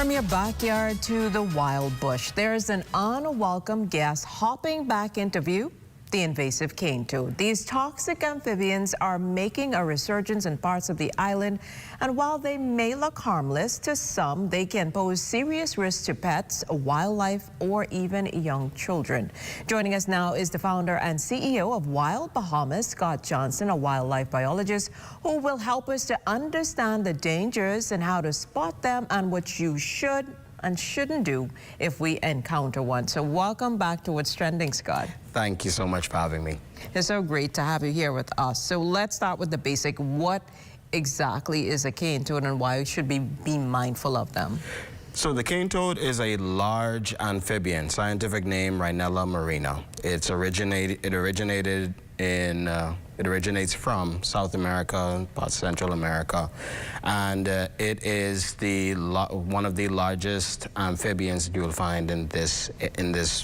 From your backyard to the wild bush, there's an unwelcome guest hopping back into view, the invasive cane toad. These toxic amphibians are making a resurgence in parts of the island, and while they may look harmless to some, they can pose serious risks to pets, wildlife, or even young children. Joining us now is the founder and CEO of Wild Bahamas, Scott Johnson, a wildlife biologist who will help us to understand the dangers and how to spot them and what you should and shouldn't do if we encounter one. So welcome back to What's Trending, Scott. Thank you so much for having me. It's so great to have you here with us. So let's start with the basic. What exactly is a cane toad and why should we be mindful of them? So the cane toad is a large amphibian, scientific name Rhinella marina. It originates from South America, Central America, and it is one of the largest amphibians you will find in this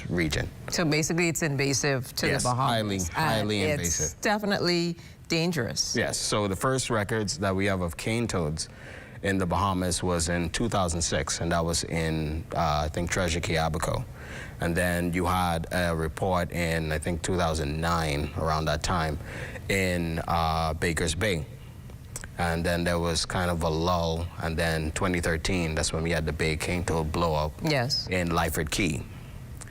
region. So basically, it's invasive to the Bahamas. Yes, highly invasive. It's definitely dangerous. Yes. So the first records that we have of cane toads in the Bahamas was in 2006, and that was in I think Treasure Cay, Abaco. And then you had a report in, I think, 2009, around that time, in Baker's Bay. And then there was kind of a lull, and then 2013, that's when we had the big cane toad blow up in Lyford Key.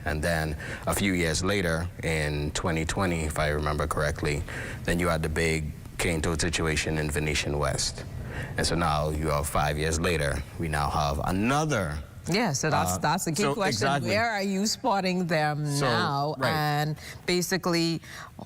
And then a few years later, in 2020, if I remember correctly, then you had the big cane toad situation in Venetian West. And so now you have 5 years later, we now have another. Yeah, so that's the key question. Exactly. Where are you spotting them now? Right. And basically,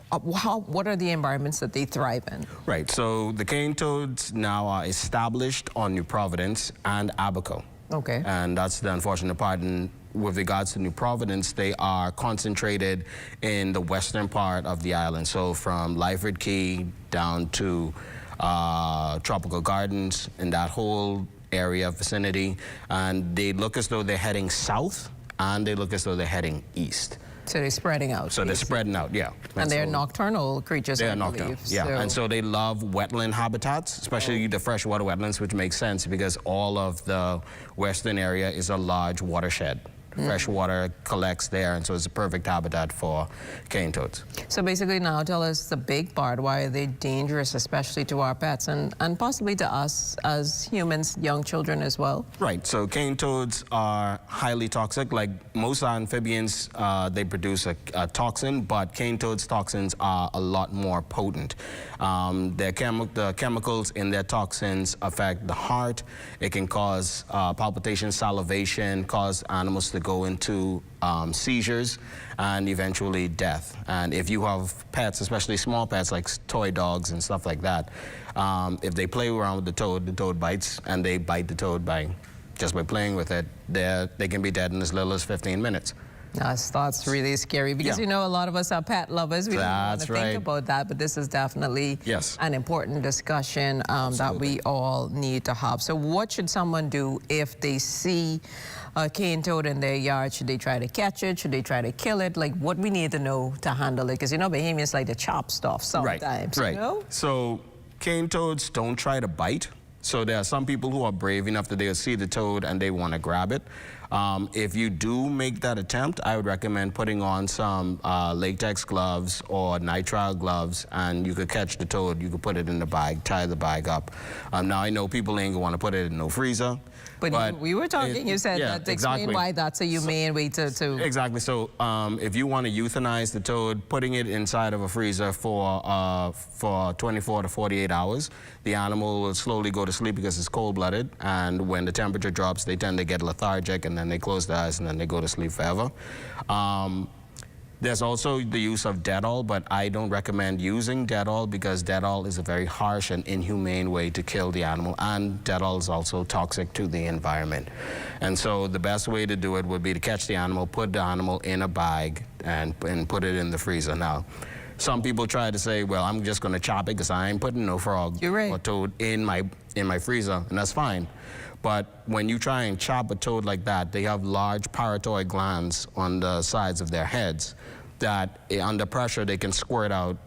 what are the environments that they thrive in? Right, so the cane toads now are established on New Providence and Abaco. Okay. And that's the unfortunate part. And with regards to New Providence, they are concentrated in the western part of the island. So from Lyford Key down to Tropical Gardens, in that whole area vicinity, and they look as though they're heading south, and they look as though they're heading east. So they're spreading out. So they're spreading out, yeah. And they're nocturnal creatures, They're nocturnal, yeah. So. And so they love wetland habitats, especially the freshwater wetlands, which makes sense because all of the western area is a large watershed. Fresh water collects there, and so it's a perfect habitat for cane toads. So basically now tell us the big part. Why are they dangerous, especially to our pets and possibly to us as humans, young children as well? Right, so cane toads are highly toxic. Like most amphibians, they produce a toxin, but cane toads' toxins are a lot more potent. The chemicals in their toxins affect the heart. It can cause palpitations, salivation, cause animals to go into seizures and eventually death. And if you have pets, especially small pets like toy dogs and stuff like that, if they play around with the toad bites, and they bite the toad just by playing with it, they can be dead in as little as 15 minutes. That's really scary because, you know, a lot of us are pet lovers. We don't want to think about that, but this is definitely an important discussion that we all need to have. So what should someone do if they see a cane toad in their yard? Should they try to catch it? Should they try to kill it? Like, what we need to know to handle it? Because, you know, Bahamians like to chop stuff sometimes, you know? So cane toads don't try to bite. So there are some people who are brave enough that they'll see the toad and they want to grab it. If you do make that attempt, I would recommend putting on some latex gloves or nitrile gloves, and you could catch the toad. You could put it in the bag, tie the bag up. Now, I know people ain't gonna want to put it in no freezer. But we were talking, you said that to explain why that's a humane way to... Exactly. So if you want to euthanize the toad, putting it inside of a freezer for 24 to 48 hours, the animal will slowly go to sleep because it's cold-blooded, and when the temperature drops, they tend to get lethargic, and then they close their eyes, and then they go to sleep forever. There's also the use of Dettol, but I don't recommend using Dettol because Dettol is a very harsh and inhumane way to kill the animal, and Dettol is also toxic to the environment. And so the best way to do it would be to catch the animal, put the animal in a bag, and put it in the freezer. Now, some people try to say, well, I'm just going to chop it because I ain't putting no frog or toad in my freezer, and that's fine. But when you try and chop a toad like that, they have large parotoid glands on the sides of their heads that under pressure they can squirt out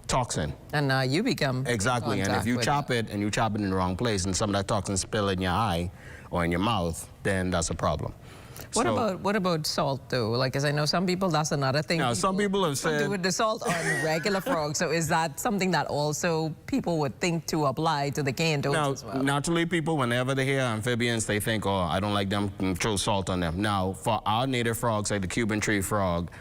toxin. And you become Exactly, and if you chop it and you chop it in the wrong place and some of that toxin spill in your eye or in your mouth, then that's a problem. What about salt though? Like, because I know some people, that's another thing. Now, some people have said do with the salt on regular frogs. So is that something that also people would think to apply to the cane toads as well? Naturally, people, whenever they hear amphibians, they think, oh, I don't like them, throw salt on them. Now, for our native frogs, like the Cuban tree frog,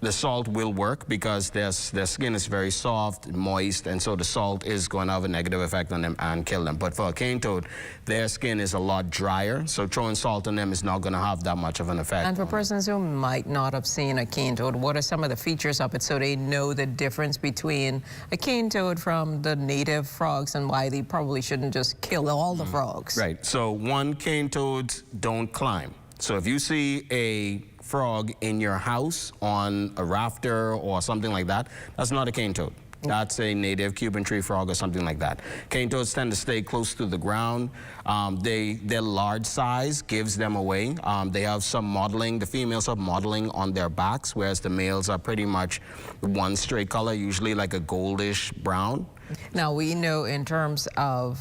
the salt will work because their skin is very soft, moist, and so the salt is going to have a negative effect on them and kill them. But for a cane toad, their skin is a lot drier, so throwing salt on them is not going to have that much of an effect. And for persons who might not have seen a cane toad, what are some of the features of it so they know the difference between a cane toad from the native frogs and why they probably shouldn't just kill all the frogs? Right. So one, cane toads don't climb. So if you see a frog in your house on a rafter or something like that, that's not a cane toad. That's a native Cuban tree frog or something like that. Cane toads tend to stay close to the ground. Their large size gives them away. They have some mottling. The females have mottling on their backs, whereas the males are pretty much one straight color, usually like a goldish brown. Now, we know in terms of,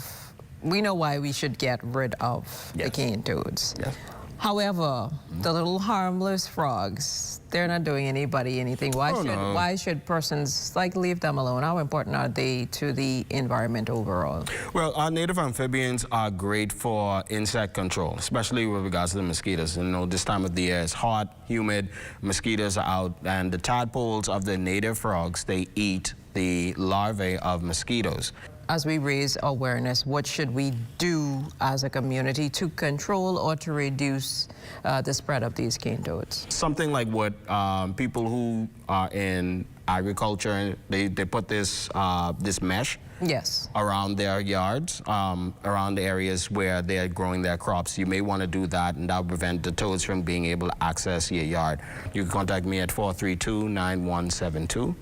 we know why we should get rid of the cane toads. Yes. However, the little harmless frogs, they're not doing anybody anything. Why should persons leave them alone? How important are they to the environment overall? Well, our native amphibians are great for insect control, especially with regards to the mosquitoes. You know, this time of the year it's hot, humid, mosquitoes are out, and the tadpoles of the native frogs, they eat the larvae of mosquitoes. As we raise awareness, what should we do as a community to control or to reduce the spread of these cane toads? Something like what people who are in agriculture, they put this mesh around their yards, around the areas where they're growing their crops. You may want to do that, and that will prevent the toads from being able to access your yard. You can contact me at 432-9172.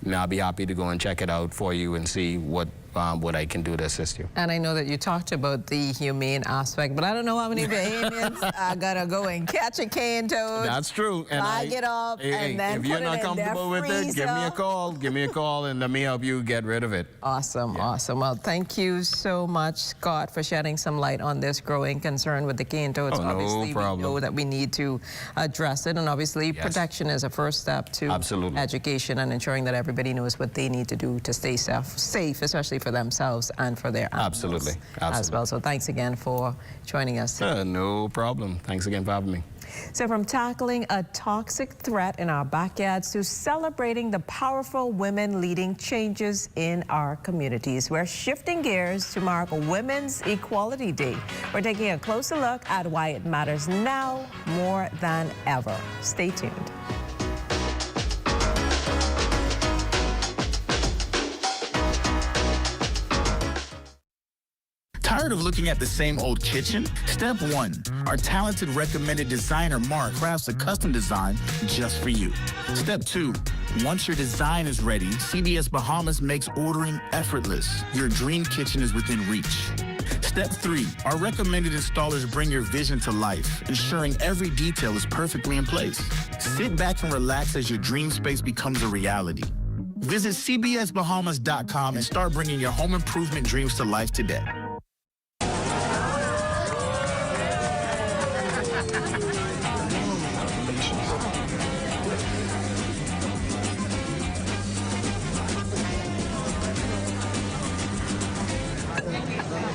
And I'll be happy to go and check it out for you and see what I can do to assist you. And I know that you talked about the humane aspect, but I don't know how many Bahamians are gonna go and catch a cane toad. That's true. And flag it up, and then if you're not comfortable with it, give me a call. Give me a call, and let me help you get rid of it. Awesome, awesome. Well, thank you so much, Scott, for shedding some light on this growing concern with the cane toads. Obviously, no problem. We know that we need to address it, and obviously, protection is a first step to education and ensuring that everybody knows what they need to do to stay safe, especially for themselves and for their animals as well. So thanks again for joining us. No problem. Thanks again for having me. So from tackling a toxic threat in our backyards to celebrating the powerful women leading changes in our communities, we're shifting gears to mark Women's Equality Day. We're taking a closer look at why it matters now more than ever. Stay tuned. Tired of looking at the same old kitchen? Step 1. Our talented recommended designer Mark crafts a custom design just for you. Step 2. Once your design is ready, CBS Bahamas makes ordering effortless. Your dream kitchen is within reach. Step 3. Our recommended installers bring your vision to life, ensuring every detail is perfectly in place. Sit back and relax as your dream space becomes a reality. Visit cbsbahamas.com and start bringing your home improvement dreams to life today.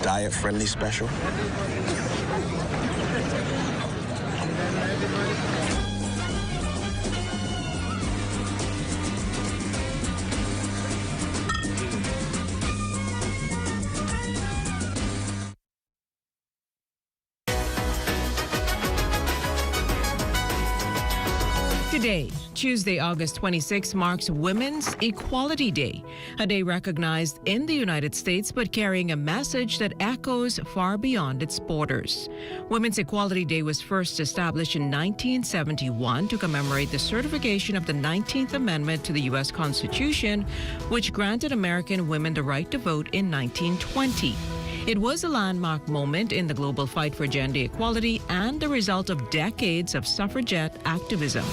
Diet-friendly special. Today, Tuesday, August 26, marks Women's Equality Day, a day recognized in the United States but carrying a message that echoes far beyond its borders. Women's Equality Day was first established in 1971 to commemorate the certification of the 19th Amendment to the U.S. Constitution, which granted American women the right to vote in 1920. It was a landmark moment in the global fight for gender equality and the result of decades of suffragette activism.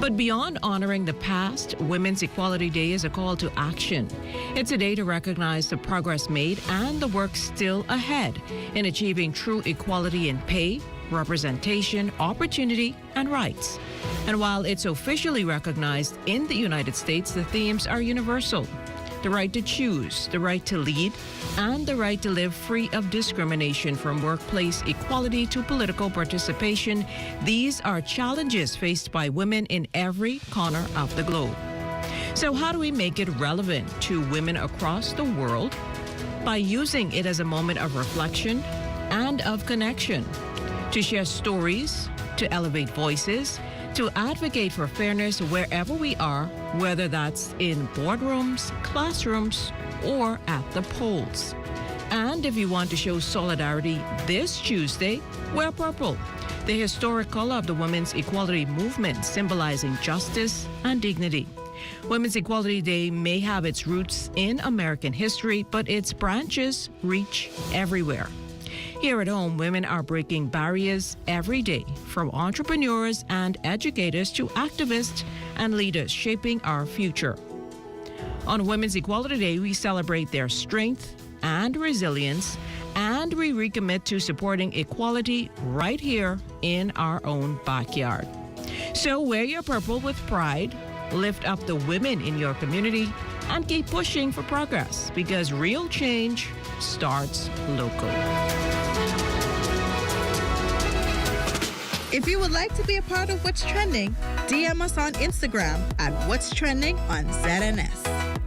But beyond honoring the past, Women's Equality Day is a call to action. It's a day to recognize the progress made and the work still ahead in achieving true equality in pay, representation, opportunity, and rights. And while it's officially recognized in the United States, the themes are universal. The right to choose, the right to lead, and the right to live free of discrimination, from workplace equality to political participation. These are challenges faced by women in every corner of the globe. So how do we make it relevant to women across the world? By using it as a moment of reflection and of connection, to share stories, to elevate voices, to advocate for fairness wherever we are, whether that's in boardrooms, classrooms, or at the polls. And if you want to show solidarity this Tuesday, wear purple, the historic color of the women's equality movement, symbolizing justice and dignity. Women's Equality Day may have its roots in American history, but its branches reach everywhere. Here at home, women are breaking barriers every day, from entrepreneurs and educators to activists and leaders shaping our future. On Women's Equality Day, we celebrate their strength and resilience, and we recommit to supporting equality right here in our own backyard. So wear your purple with pride, lift up the women in your community, and keep pushing for progress, because real change starts local. If you would like to be a part of What's Trending, DM us on Instagram at What's Trending on ZNS.